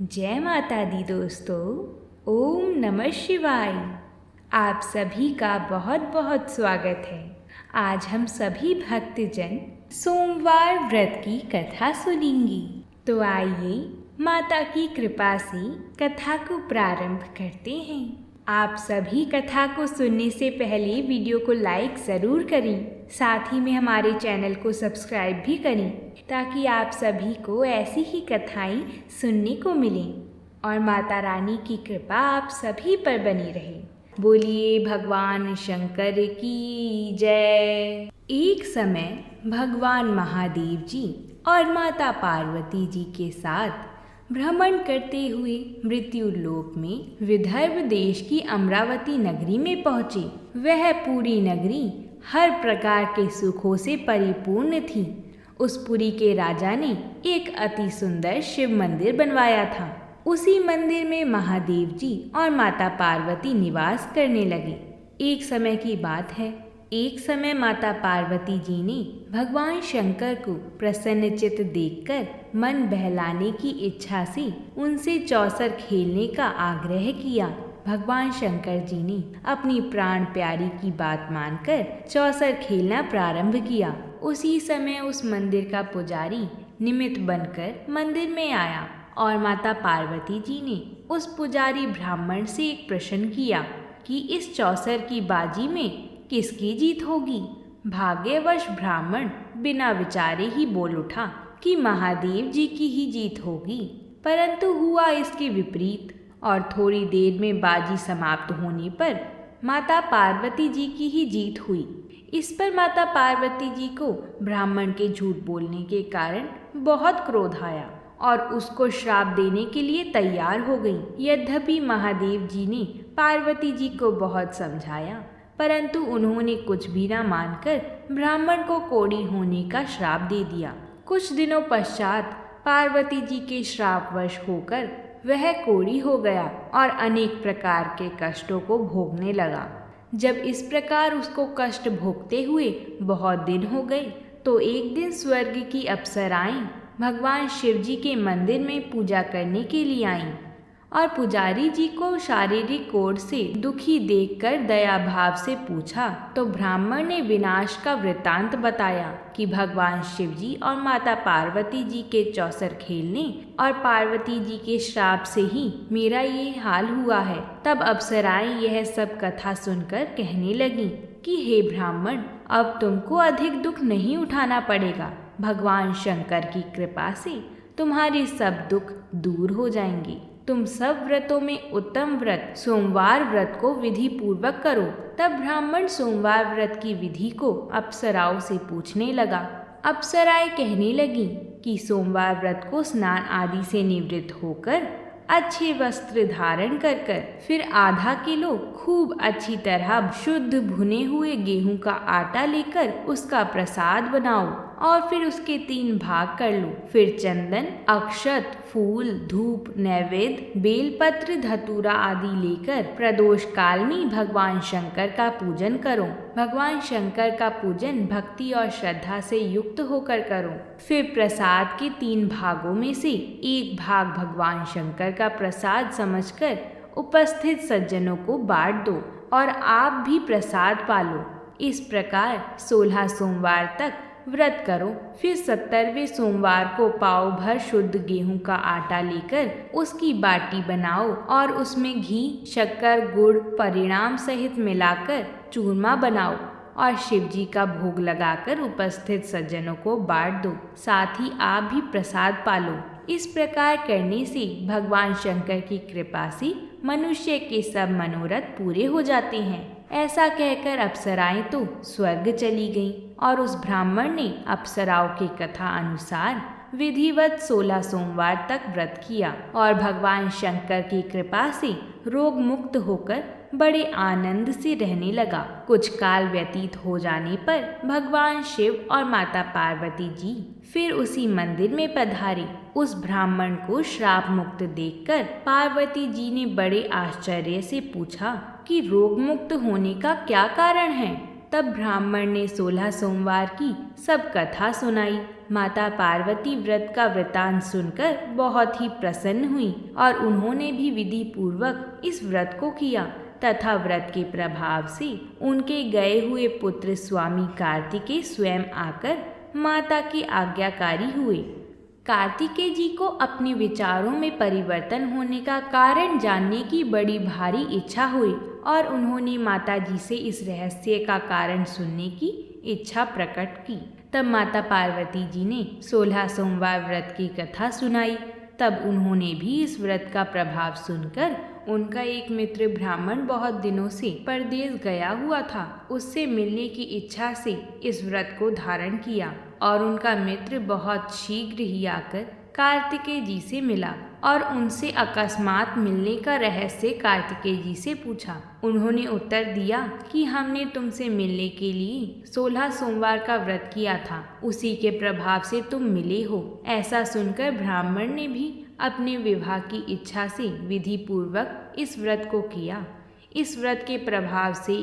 जय माता दी दोस्तों। ओम नमः शिवाय। आप सभी का बहुत बहुत स्वागत है। आज हम सभी भक्तजन सोमवार व्रत की कथा सुनेंगे। तो आइए माता की कृपा से कथा को प्रारंभ करते हैं। आप सभी कथा को सुनने से पहले वीडियो को लाइक ज़रूर करें, साथ ही में हमारे चैनल को सब्सक्राइब भी करें ताकि आप सभी को ऐसी ही कथाएं सुनने को मिलें और माता रानी की कृपा आप सभी पर बनी रहे। बोलिए भगवान शंकर की जय। एक समय भगवान महादेव जी और माता पार्वती जी के साथ भ्रमण करते हुए मृत्यु लोक में विदर्भ देश की अमरावती नगरी में पहुँचे। वह पूरी नगरी हर प्रकार के सुखों से परिपूर्ण थी। उस पुरी के राजा ने एक अति सुंदर शिव मंदिर बनवाया था। उसी मंदिर में महादेव जी और माता पार्वती निवास करने लगे। एक समय की बात है, एक समय माता पार्वती जी ने भगवान शंकर को प्रसन्नचित्त देखकर मन बहलाने की इच्छा से उनसे चौसर खेलने का आग्रह किया। भगवान शंकर जी ने अपनी प्राण प्यारी की बात मानकर चौसर खेलना प्रारंभ किया। उसी समय उस मंदिर का पुजारी निमित्त बनकर मंदिर में आया और माता पार्वती जी ने उस पुजारी ब्राह्मण से एक प्रश्न किया कि इस चौसर की बाजी में किसकी जीत होगी। भाग्यवश ब्राह्मण बिना विचारे ही बोल उठा कि महादेव जी की ही जीत होगी। परंतु हुआ इसके विपरीत और थोड़ी देर में बाजी समाप्त होने पर माता पार्वती जी की ही जीत हुई। इस पर माता पार्वती जी को ब्राह्मण के झूठ बोलने के कारण बहुत क्रोध आया और उसको श्राप देने के लिए तैयार हो गई। यद्यपि महादेव जी ने पार्वती जी को बहुत समझाया, परंतु उन्होंने कुछ भी न मानकर ब्राह्मण को कोढ़ी होने का श्राप दे दिया। कुछ दिनों पश्चात पार्वती जी के श्रापवश होकर वह कोढ़ी हो गया और अनेक प्रकार के कष्टों को भोगने लगा। जब इस प्रकार उसको कष्ट भोगते हुए बहुत दिन हो गए तो एक दिन स्वर्ग की अप्सराएं भगवान शिव जी के मंदिर में पूजा करने के लिए आईं और पुजारी जी को शारीरिक कोढ़ से दुखी देखकर दया भाव से पूछा तो ब्राह्मण ने विनाश का वृत्तांत बताया कि भगवान शिव जी और माता पार्वती जी के चौसर खेलने और पार्वती जी के श्राप से ही मेरा ये हाल हुआ है। तब अप्सराएं यह सब कथा सुनकर कहने लगी कि हे ब्राह्मण, अब तुमको अधिक दुख नहीं उठाना पड़ेगा। भगवान शंकर की कृपा से तुम्हारे सब दुख दूर हो जाएंगे। तुम सब व्रतों में उत्तम व्रत सोमवार व्रत को विधि पूर्वक करो। तब ब्राह्मण सोमवार व्रत की विधि को अप्सराओं से पूछने लगा। अप्सराएं कहने लगी कि सोमवार व्रत को स्नान आदि से निवृत्त होकर अच्छे वस्त्र धारण कर फिर आधा किलो खूब अच्छी तरह शुद्ध भुने हुए गेहूं का आटा लेकर उसका प्रसाद बनाओ और फिर उसके 3 भाग कर लो। फिर चंदन, अक्षत, फूल, धूप, नैवेद्य, बेलपत्र, धतूरा आदि लेकर प्रदोष काल में भगवान शंकर का पूजन करो। भगवान शंकर का पूजन भक्ति और श्रद्धा से युक्त होकर करो। फिर प्रसाद के 3 भागों में से एक भाग भगवान शंकर का प्रसाद समझकर उपस्थित सज्जनों को बांट दो और आप भी प्रसाद पालो। इस प्रकार 16 सोमवार तक व्रत करो। फिर 70वें सोमवार को पाव भर शुद्ध गेहूं का आटा लेकर उसकी बाटी बनाओ और उसमें घी, शक्कर, गुड़ परिणाम सहित मिलाकर चूरमा बनाओ और शिव जी का भोग लगाकर उपस्थित सज्जनों को बांट दो। साथ ही आप भी प्रसाद पालो। इस प्रकार करने से भगवान शंकर की कृपा से मनुष्य के सब मनोरथ पूरे हो जाते हैं। ऐसा कहकर अप्सराएं तो स्वर्ग चली गईं और उस ब्राह्मण ने अप्सराओं की कथा अनुसार विधिवत 16 सोमवार तक व्रत किया और भगवान शंकर की कृपा से रोग मुक्त होकर बड़े आनंद से रहने लगा। कुछ काल व्यतीत हो जाने पर भगवान शिव और माता पार्वती जी फिर उसी मंदिर में पधारे। उस ब्राह्मण को श्राप मुक्त देखकर पार्वती जी ने बड़े आश्चर्य से पूछा कि रोग मुक्त होने का क्या कारण है। तब ब्राह्मण ने 16 सोमवार की सब कथा सुनाई। माता पार्वती व्रत का वृतांत सुनकर बहुत ही प्रसन्न हुई और उन्होंने भी विधि पूर्वक इस व्रत को किया तथा व्रत के प्रभाव से उनके गए हुए पुत्र स्वामी कार्तिकेय स्वयं आकर माता की आज्ञाकारी हुए। कार्तिकेय जी को अपने विचारों में परिवर्तन होने का कारण जानने की बड़ी भारी इच्छा हुई और उन्होंने माता जी से इस रहस्य का कारण सुनने की इच्छा प्रकट की। तब माता पार्वती जी ने 16 सोमवार व्रत की कथा सुनाई। तब उन्होंने भी इस व्रत का प्रभाव सुनकर उनका एक मित्र ब्राह्मण बहुत दिनों से परदेश गया हुआ था, उससे मिलने की इच्छा से इस व्रत को धारण किया और उनका मित्र बहुत शीघ्र ही आकर कार्तिकेय जी से मिला और उनसे अकस्मात मिलने का रहस्य कार्तिकेय जी से पूछा। उन्होंने उत्तर दिया कि हमने तुमसे मिलने के लिए 16 सोमवार का व्रत किया था, उसी के प्रभाव से तुम मिले हो। ऐसा सुनकर ब्राह्मण ने भी अपने विवाह की इच्छा से विधि पूर्वक इस व्रत को किया। इस व्रत के प्रभाव से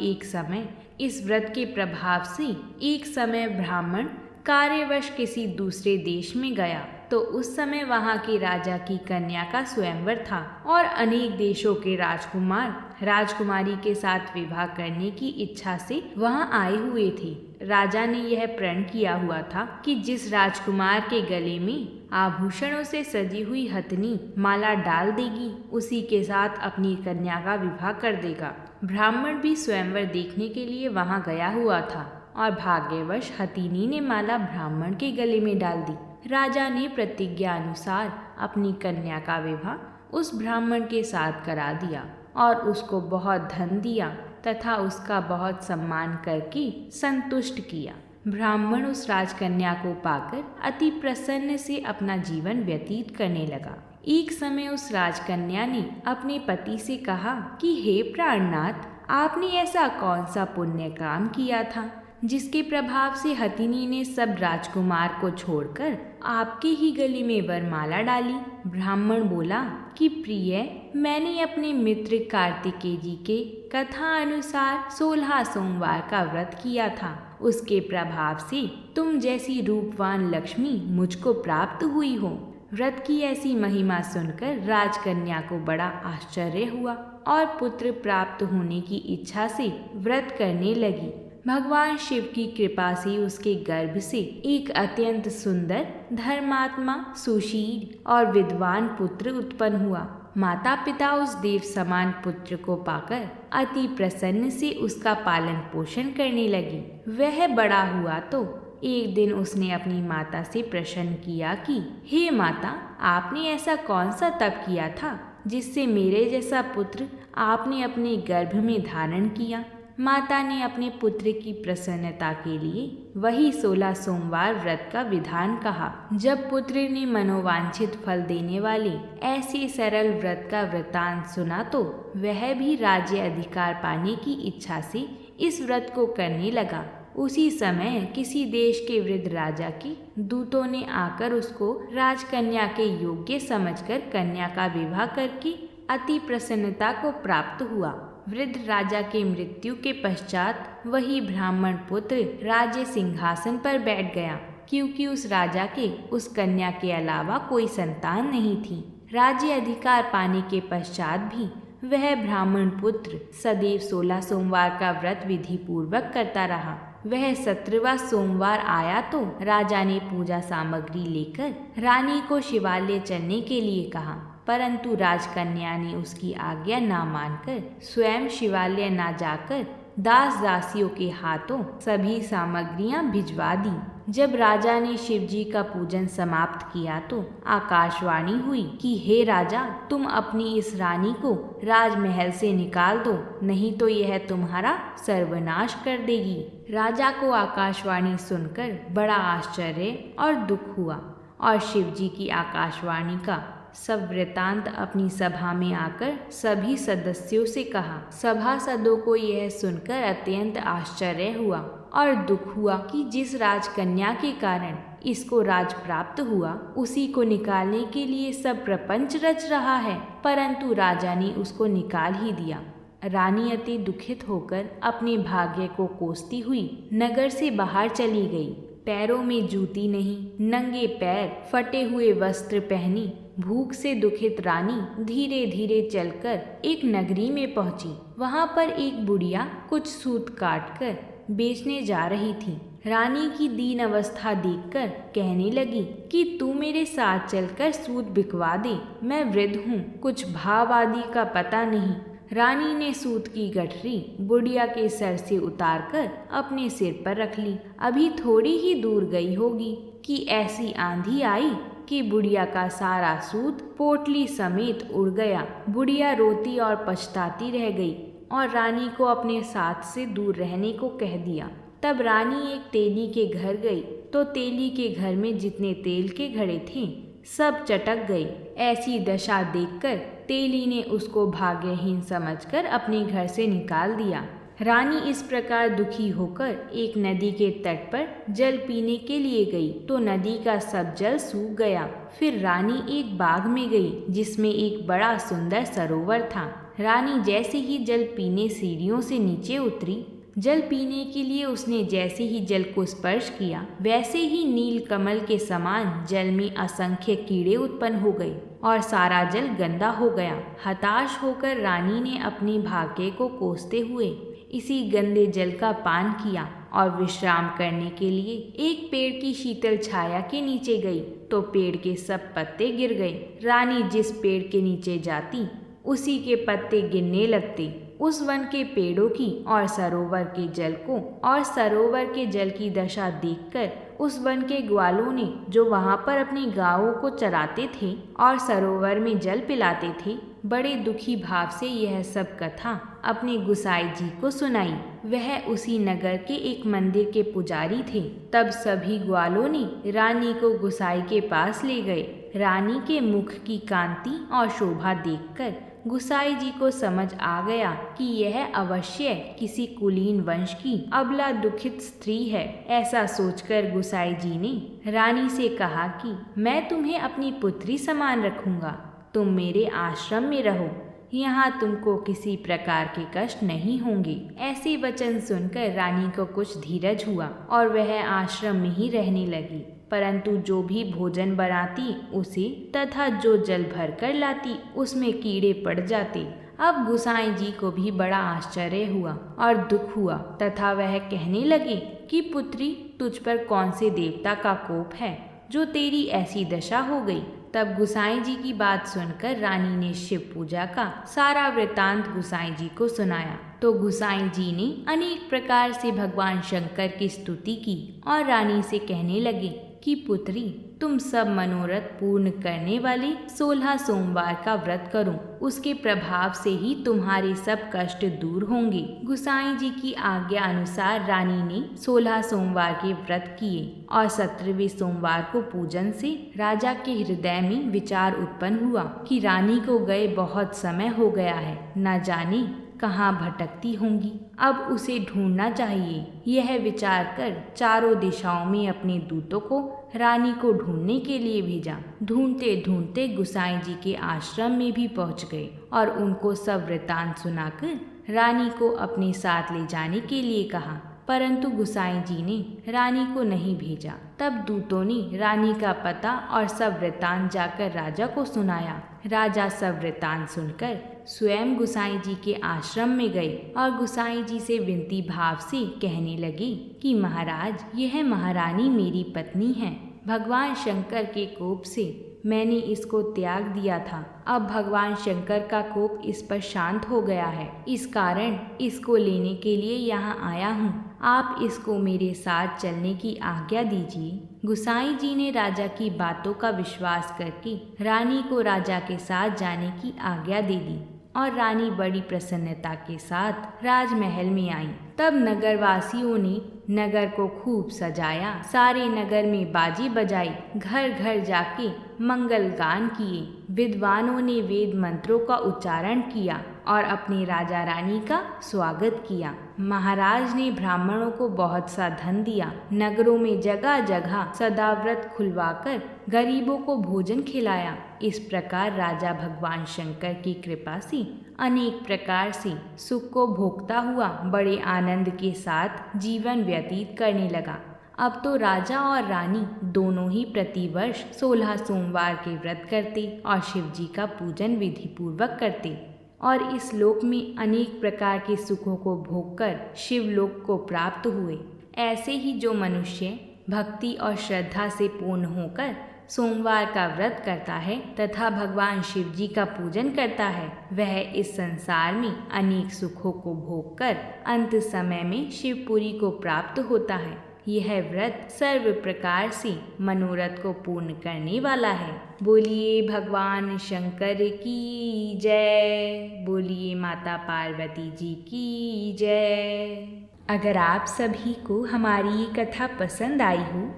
एक समय ब्राह्मण कार्यवश किसी दूसरे देश में गया तो उस समय वहाँ के राजा की कन्या का स्वयंवर था और अनेक देशों के राजकुमारी के साथ विवाह करने की इच्छा से वहाँ आए हुए थे। राजा ने यह प्रण किया हुआ था कि जिस राजकुमार के गले में आभूषणों से सजी हुई हथनी माला डाल देगी, उसी के साथ अपनी कन्या का विवाह कर देगा। ब्राह्मण भी स्वयंवर देखने के लिए वहाँ गया हुआ था और भाग्यवश हथिनी ने माला ब्राह्मण के गले में डाल दी। राजा ने प्रतिज्ञा अनुसार अपनी कन्या का विवाह उस ब्राह्मण के साथ करा दिया और उसको बहुत धन दिया तथा उसका बहुत सम्मान करके संतुष्ट किया। ब्राह्मण उस राजकन्या को पाकर अति प्रसन्न से अपना जीवन व्यतीत करने लगा। एक समय उस राजकन्या ने अपने पति से कहा कि हे प्राणनाथ, आपने ऐसा कौन सा पुण्य काम किया था जिसके प्रभाव से हथिनी ने सब राजकुमार को छोड़कर आपके ही गले में वरमाला डाली। ब्राह्मण बोला कि प्रिय, मैंने अपने मित्र कार्तिकेय जी के कथा अनुसार 16 सोमवार का व्रत किया था। उसके प्रभाव से तुम जैसी रूपवान लक्ष्मी मुझको प्राप्त हुई हो। व्रत की ऐसी महिमा सुनकर राजकन्या को बड़ा आश्चर्य हुआ और पुत्र प्राप्त होने की इच्छा से व्रत करने लगी। भगवान शिव की कृपा से उसके गर्भ से एक अत्यंत सुंदर, धर्मात्मा, सुशील और विद्वान पुत्र उत्पन्न हुआ। माता पिता उस देव समान पुत्र को पाकर अति प्रसन्न से उसका पालन पोषण करने लगे। वह बड़ा हुआ तो एक दिन उसने अपनी माता से प्रश्न किया कि हे माता, आपने ऐसा कौन सा तप किया था जिससे मेरे जैसा पुत्र आपने अपने गर्भ में धारण किया। माता ने अपने पुत्र की प्रसन्नता के लिए वही 16 सोमवार व्रत का विधान कहा। जब पुत्र ने मनोवांछित फल देने वाले ऐसे सरल व्रत का वृतांत सुना तो वह भी राज्य अधिकार पाने की इच्छा से इस व्रत को करने लगा। उसी समय किसी देश के वृद्ध राजा के दूतों ने आकर उसको राजकन्या के योग्य समझकर कन्या का विवाह करके अति प्रसन्नता को प्राप्त हुआ। वृद्ध राजा के मृत्यु के पश्चात वही ब्राह्मण पुत्र राज्य सिंहासन पर बैठ गया, क्योंकि उस राजा के उस कन्या के अलावा कोई संतान नहीं थी। राज्य अधिकार पाने के पश्चात भी वह ब्राह्मण पुत्र सदैव 16 सोमवार का व्रत विधि पूर्वक करता रहा। वह 17वां सोमवार आया तो राजा ने पूजा सामग्री लेकर रानी को शिवालय चलने के लिए कहा, परंतु राजकन्या ने उसकी आज्ञा ना मानकर स्वयं शिवालय ना जाकर दास दासियों के हाथों सभी सामग्रियां भिजवा दी। जब राजा ने शिवजी का पूजन समाप्त किया तो आकाशवाणी हुई कि हे राजा, तुम अपनी इस रानी को राजमहल से निकाल दो, नहीं तो यह तुम्हारा सर्वनाश कर देगी। राजा को आकाशवाणी सुनकर बड़ा आश्चर्य और दुख हुआ और शिवजी की आकाशवाणी का सब वृतांत अपनी सभा में आकर सभी सदस्यों से कहा। सभासदों को यह सुनकर अत्यंत आश्चर्य हुआ और दुख हुआ कि जिस राजकन्या के कारण इसको राज प्राप्त हुआ, उसी को निकालने के लिए सब प्रपंच रच रहा है, परंतु राजा ने उसको निकाल ही दिया। रानी अति दुखित होकर अपने भाग्य को कोसती हुई नगर से बाहर चली गई। पैरों में जूती नहीं, नंगे पैर, फटे हुए वस्त्र पहनी भूख से दुखित रानी धीरे धीरे चलकर एक नगरी में पहुंची। वहां पर एक बुढ़िया कुछ सूत काटकर बेचने जा रही थी। रानी की दीन अवस्था देखकर कहने लगी कि तू मेरे साथ चलकर सूत बिकवा दे, मैं वृद्ध हूँ, कुछ भाव आदि का पता नहीं। रानी ने सूत की गठरी बुढ़िया के सर से उतारकर अपने सिर पर रख ली। अभी थोड़ी ही दूर गई होगी कि ऐसी आंधी आई कि बुढ़िया का सारा सूत पोटली समेत उड़ गया। बुढ़िया रोती और पछताती रह गई और रानी को अपने साथ से दूर रहने को कह दिया। तब रानी एक तेली के घर गई तो तेली के घर में जितने तेल के घड़े थे सब चटक गए। ऐसी दशा देखकर तेली ने उसको भाग्यहीन समझकर अपने घर से निकाल दिया। रानी इस प्रकार दुखी होकर एक नदी के तट पर जल पीने के लिए गई तो नदी का सब जल सूख गया। फिर रानी एक बाग में गई जिसमें एक बड़ा सुंदर सरोवर था। रानी जैसे ही जल पीने सीढ़ियों से नीचे उतरी, जल पीने के लिए उसने जैसे ही जल को स्पर्श किया वैसे ही नील कमल के समान जल में असंख्य कीड़े उत्पन्न हो गए और सारा जल गंदा हो गया। हताश होकर रानी ने अपने भाग्य को कोसते हुए इसी गंदे जल का पान किया और विश्राम करने के लिए एक पेड़ की शीतल छाया के नीचे गई तो पेड़ के सब पत्ते गिर गए। रानी जिस पेड़ के नीचे जाती उसी के पत्ते गिरने लगते। उस वन के पेड़ों की और सरोवर के जल को और सरोवर के जल की दशा देखकर उस वन के ग्वालों ने, जो वहां पर अपनी गायों को चराते थे और सरोवर में जल पिलाते थे, बड़े दुखी भाव से यह सब कथा अपने गुसाई जी को सुनाई। वह उसी नगर के एक मंदिर के पुजारी थे। तब सभी ग्वालों ने रानी को गुसाई के पास ले गए। रानी के मुख की कांति और शोभा देखकर गुसाई जी को समझ आ गया कि यह अवश्य किसी कुलीन वंश की अबला दुखित स्त्री है। ऐसा सोचकर गुसाई जी ने रानी से कहा कि मैं तुम्हें अपनी पुत्री समान रखूंगा, तुम मेरे आश्रम में रहो, यहाँ तुमको किसी प्रकार के कष्ट नहीं होंगे। ऐसे वचन सुनकर रानी को कुछ धीरज हुआ और वह आश्रम में ही रहने लगी। परंतु जो भी भोजन बनाती उसे तथा जो जल भर कर लाती उसमें कीड़े पड़ जाते। अब गुसाई जी को भी बड़ा आश्चर्य हुआ और दुख हुआ तथा वह कहने लगे कि पुत्री, तुझ पर कौन से देवता का कोप है जो तेरी ऐसी दशा हो गई। तब गुसाई जी की बात सुनकर रानी ने शिव पूजा का सारा वृतांत गुसाई जी को सुनाया। तो गुसाई जी ने अनेक प्रकार से भगवान शंकर की स्तुति की और रानी से कहने लगे कि पुत्री, तुम सब मनोरथ पूर्ण करने वाले 16 सोमवार का व्रत करो, उसके प्रभाव से ही तुम्हारे सब कष्ट दूर होंगे। गुसाई जी की आज्ञा अनुसार रानी ने 16 सोमवार के व्रत किए और 17वें सोमवार को पूजन से राजा के हृदय में विचार उत्पन्न हुआ कि रानी को गए बहुत समय हो गया है, न जाने कहाँ भटकती होंगी, अब उसे ढूंढना चाहिए। यह विचार कर चारों दिशाओं में अपने दूतों को रानी को ढूंढने के लिए भेजा। ढूंढते ढूंढते गुसाई जी के आश्रम में भी पहुंच गए और उनको सब वृतांत सुनाकर रानी को अपने साथ ले जाने के लिए कहा, परंतु गुसाई जी ने रानी को नहीं भेजा। तब दूतों ने रानी का पता और सब वृतांत जाकर राजा को सुनाया। राजा सब वृतांत सुनकर स्वयं गुसाई जी के आश्रम में गए और गुसाई जी से विनती भाव से कहने लगे कि महाराज, यह महारानी मेरी पत्नी है। भगवान शंकर के कोप से मैंने इसको त्याग दिया था। अब भगवान शंकर का कोप इस पर शांत हो गया है, इस कारण इसको लेने के लिए यहाँ आया हूँ। आप इसको मेरे साथ चलने की आज्ञा दीजिए। गुसाई जी ने राजा की बातों का विश्वास करके रानी को राजा के साथ जाने की आज्ञा दे दी और रानी बड़ी प्रसन्नता के साथ राजमहल में आई। तब नगरवासियों ने नगर को खूब सजाया, सारे नगर में बाजी बजाई, घर घर जाके मंगल गान किए। विद्वानों ने वेद मंत्रों का उच्चारण किया और अपने राजा रानी का स्वागत किया। महाराज ने ब्राह्मणों को बहुत सा धन दिया। नगरों में जगह जगह सदाव्रत खुलवाकर गरीबों को भोजन खिलाया। इस प्रकार राजा भगवान शंकर की कृपा से अनेक प्रकार से सुख को भोगता हुआ बड़े आनंद के साथ जीवन व्यतीत करने लगा। अब तो राजा और रानी दोनों ही प्रतिवर्ष 16 सोमवार के व्रत करते और शिव जी का पूजन विधि पूर्वक करते और इस लोक में अनेक प्रकार के सुखों को भोगकर शिवलोक को प्राप्त हुए। ऐसे ही जो मनुष्य भक्ति और श्रद्धा से पूर्ण होकर सोमवार का व्रत करता है तथा भगवान शिव जी का पूजन करता है, वह इस संसार में अनेक सुखों को भोगकर अंत समय में शिवपुरी को प्राप्त होता है। यह व्रत सर्व प्रकार से मनोरथ को पूर्ण करने वाला है। बोलिए भगवान शंकर की जय, बोलिए माता पार्वती जी की जय। अगर आप सभी को हमारी ये कथा पसंद आई हो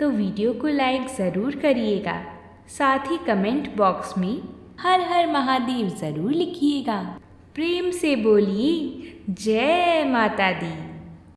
तो वीडियो को लाइक ज़रूर करिएगा। साथ ही कमेंट बॉक्स में हर हर महादेव ज़रूर लिखिएगा। प्रेम से बोलिए जय माता दी।